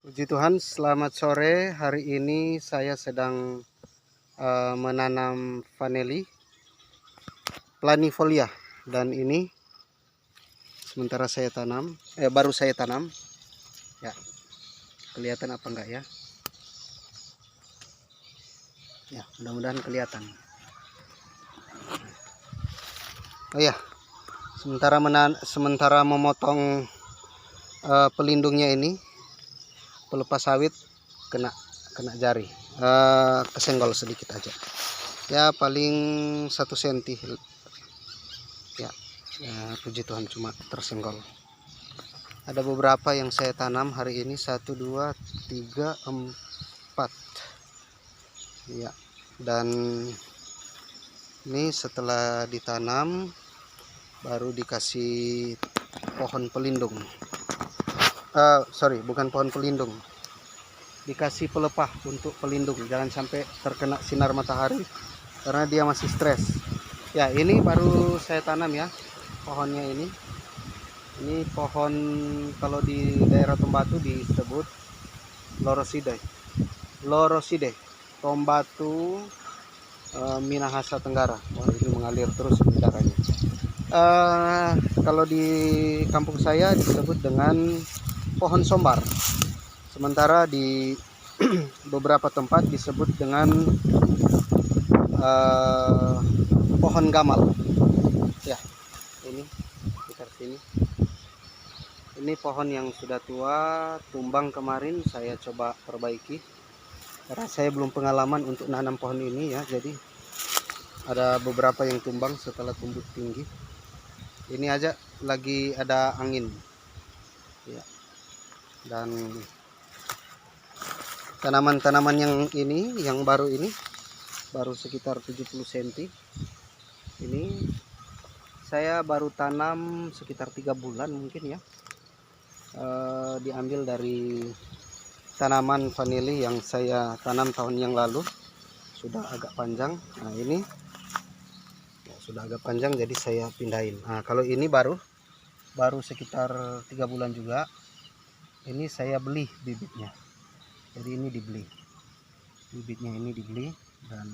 Puji Tuhan, selamat sore. Hari ini saya sedang menanam vanili planifolia, dan ini sementara saya tanam, baru saya tanam. Ya, kelihatan apa enggak ya? Ya, mudah-mudahan kelihatan. Oh ya, sementara memotong pelindungnya ini, pelepas sawit kena jari, kesenggol sedikit aja. Ya, paling 1 cm. Ya, puji Tuhan, cuma tersenggol. Ada beberapa yang saya tanam hari ini, 1, 2, 3, 4. Ya, dan ini setelah ditanam baru dikasih pohon pelindung. Bukan pohon pelindung, dikasih pelepah untuk pelindung, jangan sampai terkena sinar matahari karena dia masih stres. Ya, ini baru saya tanam ya pohonnya ini. Ini pohon kalau di daerah Tombatu disebut Loroside, Tombatu, Minahasa Tenggara. Wah, ini mengalir terus udaranya. Kalau di kampung saya disebut dengan pohon sombar. Sementara di beberapa tempat disebut dengan pohon gamal. Ya, ini sekitar sini. Ini pohon yang sudah tua, tumbang kemarin, saya coba perbaiki karena saya belum pengalaman untuk nanam pohon ini ya. Jadi ada beberapa yang tumbang setelah tumbuh tinggi. Ini aja lagi ada angin ya. Dan tanaman-tanaman yang ini, yang baru ini, baru sekitar 70 cm. Ini saya baru tanam sekitar 3 bulan mungkin ya. Diambil dari tanaman vanili yang saya tanam tahun yang lalu, sudah agak panjang. Nah, ini ya, sudah agak panjang, jadi saya pindahin. Nah, kalau ini baru sekitar 3 bulan juga. Ini saya beli bibitnya, jadi ini dibeli bibitnya, ini dibeli, dan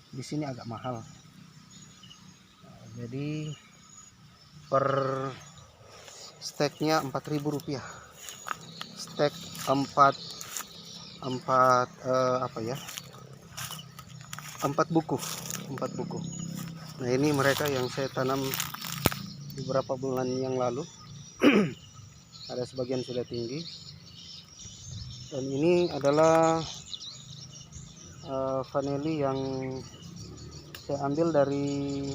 di sini agak mahal. Nah, jadi per steknya Rp4.000. Stek 4 buku. Nah, ini mereka yang saya tanam beberapa bulan yang lalu. Ada sebagian sudah tinggi, dan ini adalah vanili yang saya ambil dari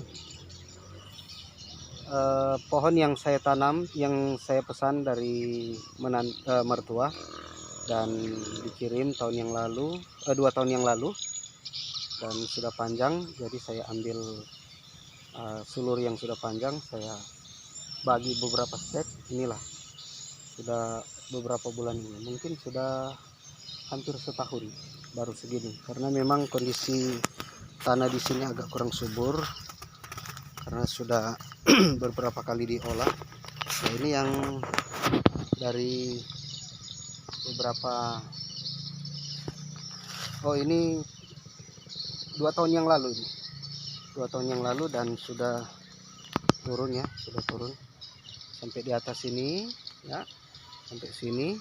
pohon yang saya tanam, yang saya pesan dari mertua, dan dikirim tahun yang lalu, 2 tahun yang lalu, dan sudah panjang. Jadi saya ambil sulur yang sudah panjang, saya bagi beberapa stek. Inilah sudah beberapa bulan ini, mungkin sudah hampir setahun baru segini, karena memang kondisi tanah di sini agak kurang subur karena sudah beberapa kali diolah. Nah, ini yang dari beberapa, ini 2 tahun yang lalu, ini 2 tahun yang lalu, dan sudah turun ya, sudah turun sampai di atas sini ya, sampai sini,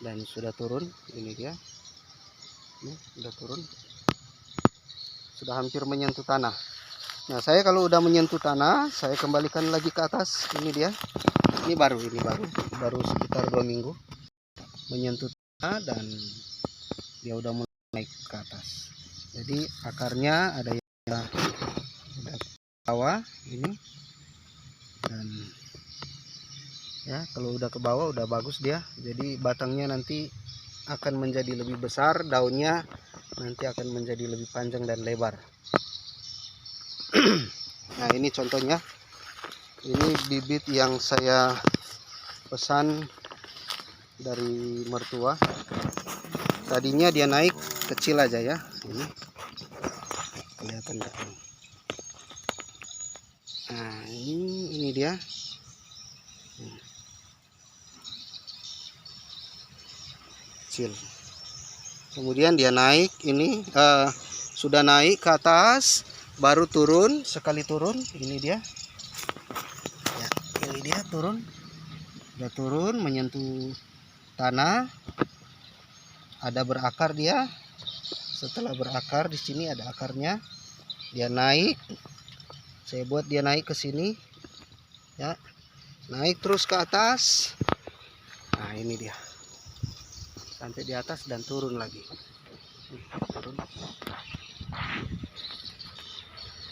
dan sudah turun. Ini dia, ini sudah turun, sudah hampir menyentuh tanah. Nah, saya kalau udah menyentuh tanah, saya kembalikan lagi ke atas. Ini dia, ini baru sekitar 2 minggu menyentuh tanah, dan dia udah mulai naik ke atas. Jadi akarnya ada yang udah ke bawah ini, dan ya kalau udah ke bawah udah bagus dia. Jadi batangnya nanti akan menjadi lebih besar, daunnya nanti akan menjadi lebih panjang dan lebar. Nah, ini contohnya, ini bibit yang saya pesan dari mertua. Tadinya dia naik kecil aja ya, ini kelihatan enggak? Nah, ini dia. kecil. Kemudian dia naik ini, sudah naik ke atas, baru turun. Sekali turun, ini dia ya, ini dia turun, udah turun menyentuh tanah, ada berakar dia. Setelah berakar, di sini ada akarnya, dia naik. Saya buat dia naik ke sini ya, naik terus ke atas. Nah ini dia, sampai di atas dan turun lagi. Turun.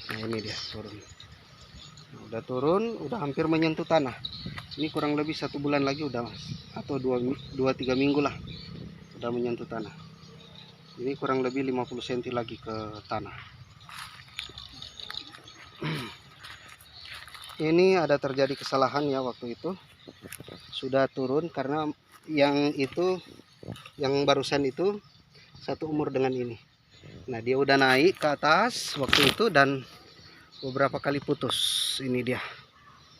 Nah ini dia turun. Nah, udah turun, udah hampir menyentuh tanah. Ini kurang lebih 1 bulan lagi udah, atau 2-3 minggu lah, udah menyentuh tanah. Ini kurang lebih 50 cm lagi ke tanah. Ini ada terjadi kesalahan ya waktu itu. Sudah turun karena yang itu, yang barusan itu satu umur dengan ini. Nah dia udah naik ke atas waktu itu dan beberapa kali putus. Ini dia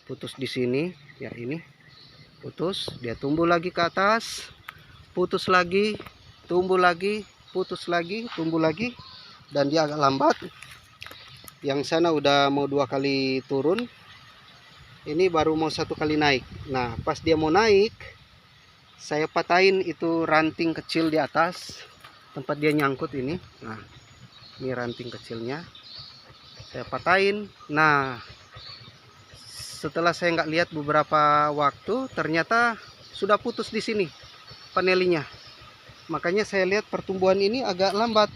putus di sini ya, ini putus, dia tumbuh lagi ke atas, putus lagi, tumbuh lagi, putus lagi, tumbuh lagi, dan dia agak lambat. Yang sana udah mau 2 kali turun, ini baru mau 1 kali naik. Nah pas dia mau naik, saya patahin itu ranting kecil di atas tempat dia nyangkut ini. Nah ini ranting kecilnya saya patahin. Nah setelah saya nggak lihat beberapa waktu, ternyata sudah putus di sini panelinya. Makanya saya lihat pertumbuhan ini agak lambat,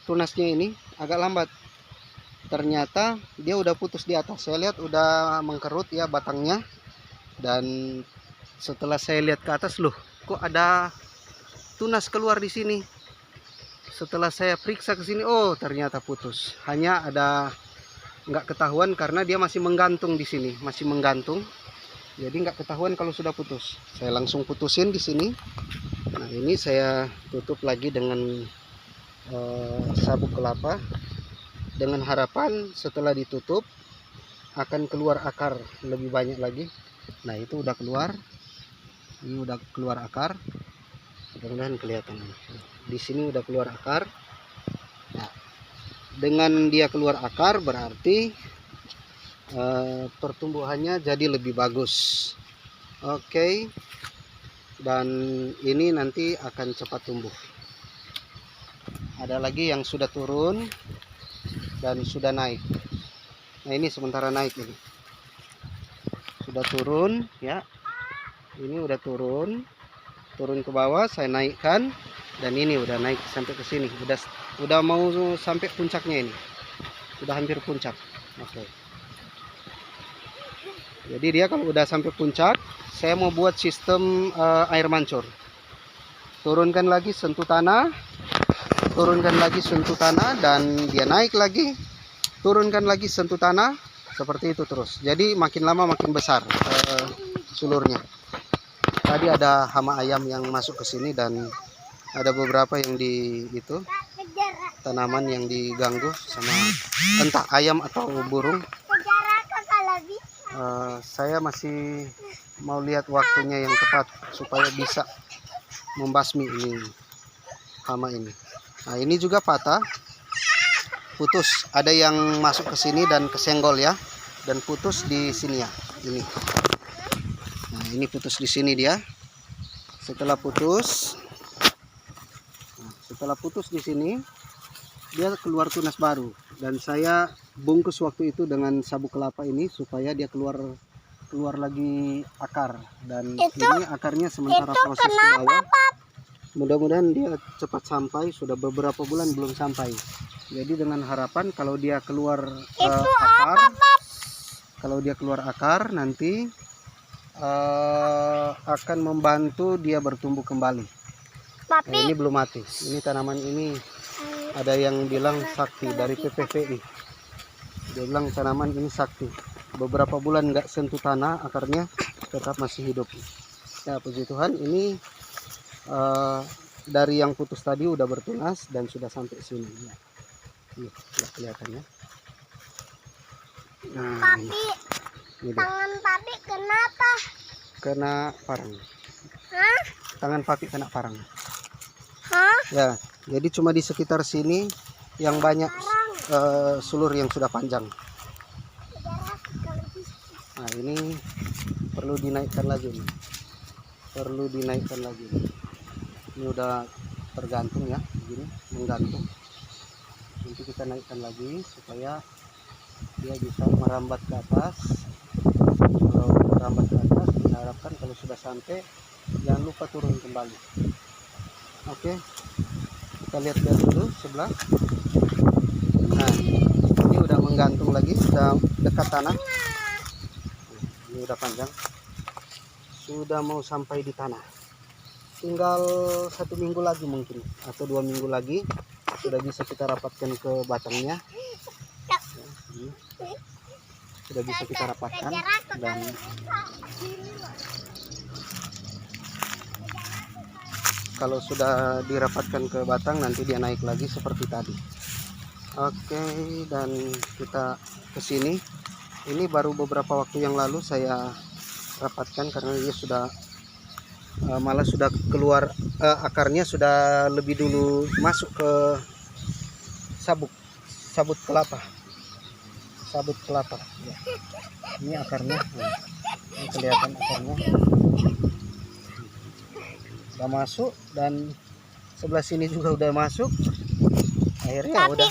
tunasnya ini agak lambat. Ternyata dia udah putus di atas. Saya lihat udah mengkerut ya batangnya. Dan setelah saya lihat ke atas, loh kok ada tunas keluar di sini. Setelah saya periksa ke sini, oh ternyata putus. Hanya ada nggak ketahuan karena dia masih menggantung di sini, masih menggantung. Jadi nggak ketahuan kalau sudah putus. Saya langsung putusin di sini. Nah ini saya tutup lagi dengan sabuk kelapa, dengan harapan setelah ditutup akan keluar akar lebih banyak lagi. Nah itu udah keluar, ini udah keluar akar, mudah-mudahan kelihatan. Di sini udah keluar akar. Nah, dengan dia keluar akar berarti pertumbuhannya jadi lebih bagus. Oke. Dan ini nanti akan cepat tumbuh. Ada lagi yang sudah turun dan sudah naik. Nah ini sementara naik ini. Sudah turun ya. Ini udah turun ke bawah, saya naikkan, dan ini udah naik sampai ke sini. Udah mau sampai puncaknya ini. Sudah hampir puncak. Oke. Jadi dia kalau udah sampai puncak, saya mau buat sistem air mancur. Turunkan lagi sentuh tanah, turunkan lagi sentuh tanah, dan dia naik lagi, turunkan lagi sentuh tanah, seperti itu terus. Jadi makin lama makin besar sulurnya. Tadi ada hama ayam yang masuk ke sini dan ada beberapa yang di itu tanaman yang diganggu sama entah ayam atau burung. Saya masih mau lihat waktunya yang tepat supaya bisa membasmi ini hama ini. Nah ini juga patah, putus. Ada yang masuk ke sini dan kesenggol ya, dan putus di sini ya. Ini. Nah ini putus di sini dia. Setelah putus di sini, dia keluar tunas baru. Dan saya bungkus waktu itu dengan sabuk kelapa ini supaya dia keluar lagi akar. Dan ini akarnya sementara proses ke bawah. Mudah-mudahan dia cepat sampai. Sudah beberapa bulan belum sampai. Jadi dengan harapan kalau dia keluar akar, nanti akan membantu dia bertumbuh kembali. Nah, ini belum mati. Ini tanaman ini ada yang bilang sakti dari PPVI. Dia bilang tanaman ini sakti. Beberapa bulan nggak sentuh tanah, akarnya tetap masih hidup. Ya puji Tuhan, ini dari yang putus tadi udah bertunas dan sudah sampai sini. Ya. Ini kelihatannya. Nah, Papi, ini tangan papi kenapa? kena parang. Hah? tangan papi kena parang. Hah? Ya, jadi cuma di sekitar sini yang banyak sulur yang sudah panjang. Nah, ini perlu dinaikkan lagi nih. Perlu dinaikkan lagi. Ini udah tergantung ya, begini menggantung. Nanti kita naikkan lagi supaya dia bisa merambat ke atas. Kalau merambat ke atas, kita harapkan kalau sudah sampai jangan lupa turun kembali. Oke, kita lihat dulu sebelah. Nah, ini udah menggantung lagi, sudah dekat tanah. Ini udah panjang, sudah mau sampai di tanah. Tinggal 1 minggu lagi mungkin, atau 2 minggu lagi sudah bisa kita rapatkan ke batangnya. Ya, ini sudah bisa kita rapatkan dan kalau sudah dirapatkan ke batang nanti dia naik lagi seperti tadi. Oke, dan kita ke sini. Ini baru beberapa waktu yang lalu saya rapatkan karena dia sudah malah sudah keluar, akarnya sudah lebih dulu masuk ke sabut kelapa. Ya. Ini akarnya, ini kelihatan akarnya udah masuk, dan sebelah sini juga udah masuk. Akhirnya udah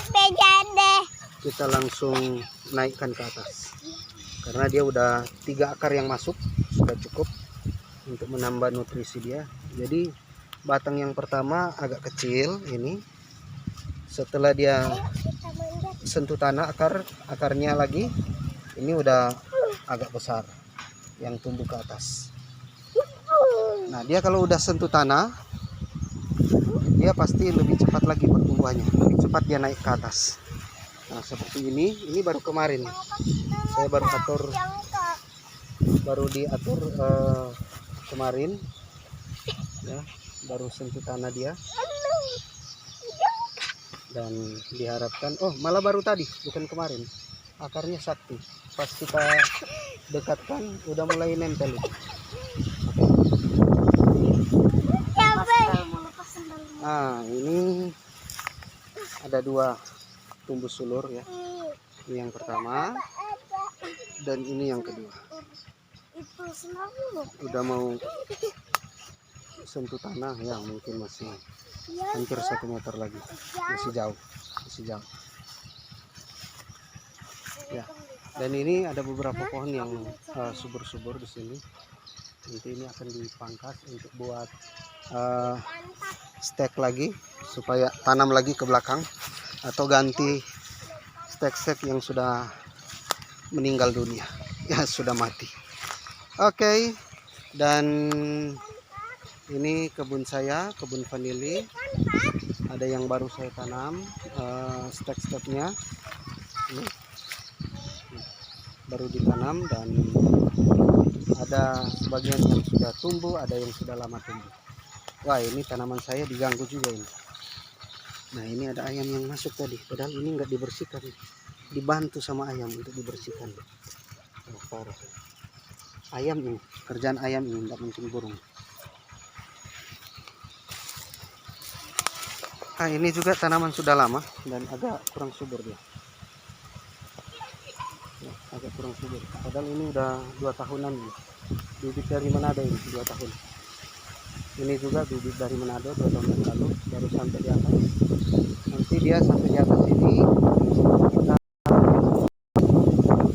kita langsung naikkan ke atas karena dia udah 3 akar yang masuk, sudah cukup untuk menambah nutrisi dia. Jadi batang yang pertama agak kecil ini, setelah dia sentuh tanah akarnya lagi ini udah agak besar yang tumbuh ke atas. Nah, dia kalau udah sentuh tanah dia pasti lebih cepat lagi pertumbuhannya, lebih cepat dia naik ke atas. Nah, seperti ini baru kemarin saya baru diatur kemarin ya, baru sentuh tanah dia, dan diharapkan malah baru tadi, bukan kemarin, akarnya sakti. Pas kita dekatkan udah mulai nempel itu. Nah, ini ada 2 tumbuh sulur ya. Ini yang pertama dan ini yang kedua. Udah mau sentuh tanah ya, mungkin masih hampir 1 meter lagi, masih jauh ya. Dan ini ada beberapa pohon yang subur-subur di sini. Nanti ini akan dipangkas untuk buat stek lagi, supaya tanam lagi ke belakang atau ganti stek-stek yang sudah meninggal dunia ya, sudah mati. Oke, dan ini kebun saya, kebun vanili. Ada yang baru saya tanam stek-steknya ini baru ditanam, dan ada sebagian yang sudah tumbuh, ada yang sudah lama tumbuh. Wah, ini tanaman saya diganggu juga ini. Nah, ini ada ayam yang masuk tadi, padahal ini nggak dibersihkan, dibantu sama ayam untuk dibersihkan. Parah. Ayam ini, kerjaan ayam ini, nggak mungkin burung. Nah, ini juga tanaman sudah lama dan agak kurang subur dia. Ya, agak kurang subur. Padahal ini udah 2 tahunan ini. Bibit dari Manado ini 2 tahun. Ini juga bibit dari Manado 2 tahun yang lalu, baru sampai di atas. Nanti dia sampai di atas ini kita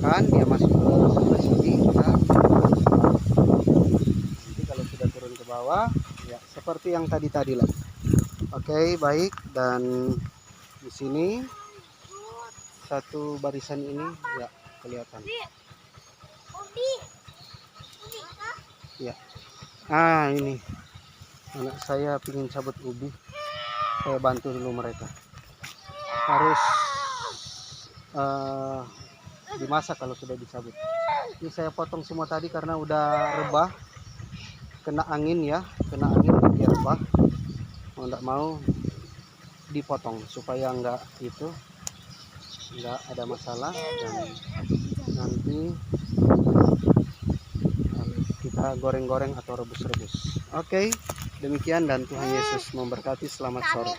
kan dia masuk ke sebelah sini ya. Nanti kalau sudah turun ke bawah ya seperti yang tadi lah. Oke, baik. Dan di sini 1 barisan ini ya kelihatan ya. Ini anak saya pingin cabut ubi, saya bantu dulu mereka. Harus dimasak kalau sudah dicabut. Ini saya potong semua tadi karena udah rebah, kena angin ya, dia rebah. Mau enggak mau dipotong supaya enggak ada masalah, dan nanti kita goreng-goreng atau rebus-rebus. Oke, Demikian dan Tuhan Yesus memberkati. Selamat sore.